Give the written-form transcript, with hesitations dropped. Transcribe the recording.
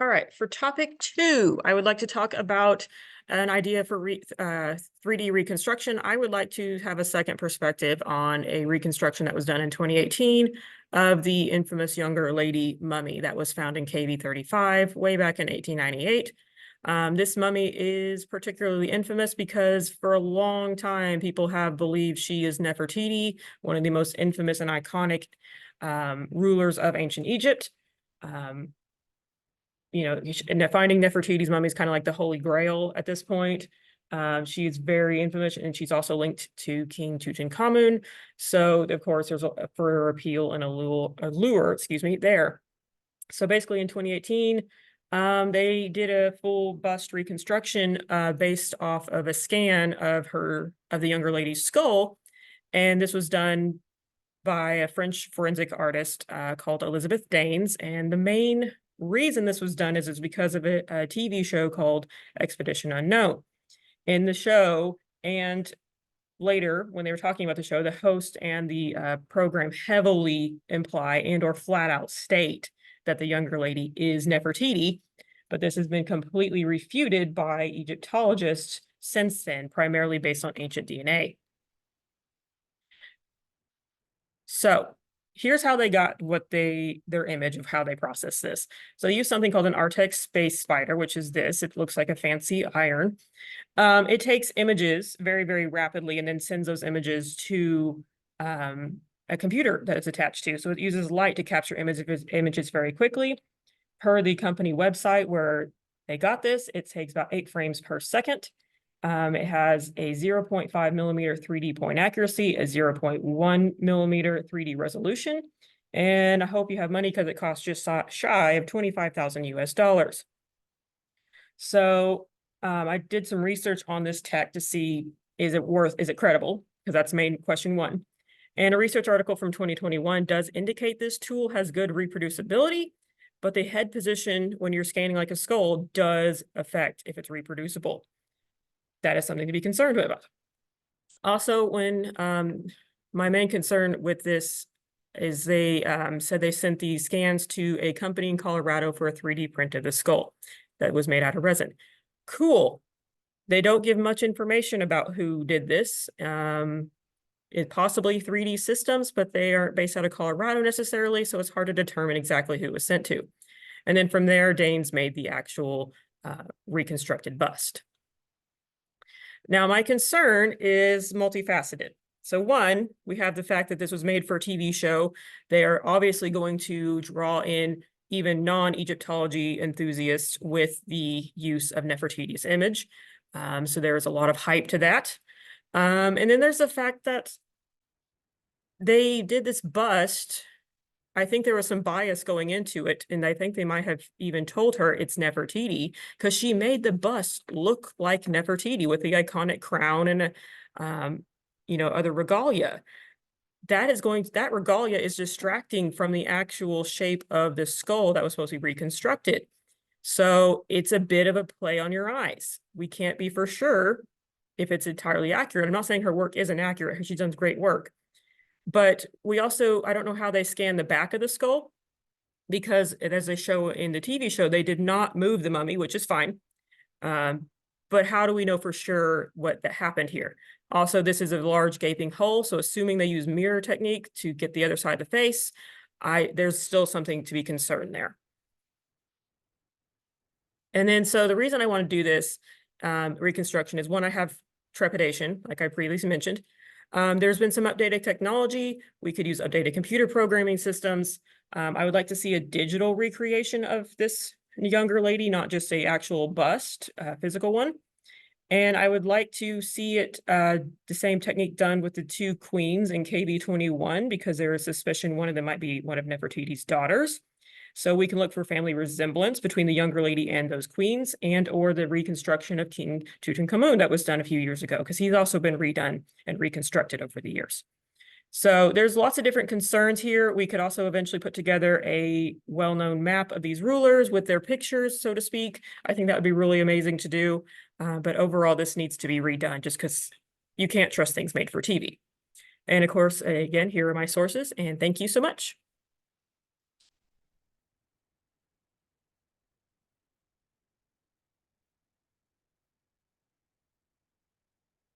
All right, for topic 2, I would like to talk about an idea for 3D reconstruction. I would like to have a second perspective on a reconstruction that was done in 2018 of the infamous younger lady mummy that was found in KV 35 way back in 1898. This mummy is particularly infamous because for a long time, people have believed she is Nefertiti, one of the most infamous and iconic rulers of ancient Egypt. And finding Nefertiti's mummy is kind of like the Holy Grail at this point. She is very infamous, and she's also linked to King Tutankhamun. So, of course, there's a further appeal and allure, there. So basically in 2018, they did a full bust reconstruction based off of a scan of the younger lady's skull. And this was done by a French forensic artist called Elizabeth Daines. And the main reason this was done is because of a TV show called Expedition Unknown. In the show, and later when they were talking about the show, the host and the program heavily imply and or flat out state that the younger lady is Nefertiti, but this has been completely refuted by Egyptologists since then, primarily based on ancient DNA. So here's how they got their image of how they process this. So they use something called an Artex space spider, which is this. It looks like a fancy iron. It takes images very, very rapidly and then sends those images to a computer that it's attached to. So it uses light to capture images very quickly. Per the company website where they got this, it takes about 8 frames per second. It has a 0.5 millimeter 3D point accuracy, a 0.1 millimeter 3D resolution. And I hope you have money because it costs just shy of 25,000 US dollars. So I did some research on this tech to see, is it credible? Because that's main question 1. And a research article from 2021 does indicate this tool has good reproducibility, but the head position when you're scanning like a skull does affect if it's reproducible. That is something to be concerned about. Also, when my main concern with this is they said they sent these scans to a company in Colorado for a 3D print of the skull that was made out of resin. Cool. They don't give much information about who did this. It possibly 3D systems, but they aren't based out of Colorado necessarily, so it's hard to determine exactly who it was sent to. And then from there, Daines made the actual reconstructed bust. Now, my concern is multifaceted. So 1, we have the fact that this was made for a TV show. They are obviously going to draw in even non-Egyptology enthusiasts with the use of Nefertiti's image. So there is a lot of hype to that. And then there's the fact that they did this bust. I think there was some bias going into it, and I think they might have even told her it's Nefertiti because she made the bust look like Nefertiti with the iconic crown and other regalia. That regalia is distracting from the actual shape of the skull that was supposed to be reconstructed. So it's a bit of a play on your eyes. We can't be for sure if it's entirely accurate. I'm not saying her work isn't accurate. She's done great work. But we also, I don't know how they scan the back of the skull because as they show in the TV show, they did not move the mummy, which is fine. But how do we know for sure what that happened here? Also, this is a large gaping hole. So assuming they use mirror technique to get the other side of the face, there's still something to be concerned there. And then, so the reason I want to do this reconstruction is 1, I have trepidation, like I previously mentioned. There's been some updated technology. We could use updated computer programming systems. I would like to see a digital recreation of this younger lady, not just a actual bust, physical one. And I would like to see it, the same technique done with the 2 queens in KV-21, because there is suspicion one of them might be one of Nefertiti's daughters. So we can look for family resemblance between the younger lady and those queens, and or the reconstruction of King Tutankhamun that was done a few years ago, because he's also been redone and reconstructed over the years. So there's lots of different concerns here. We could also eventually put together a well-known map of these rulers with their pictures, so to speak. I think that would be really amazing to do. But overall, this needs to be redone just because you can't trust things made for TV. And of course, again, here are my sources, and thank you so much.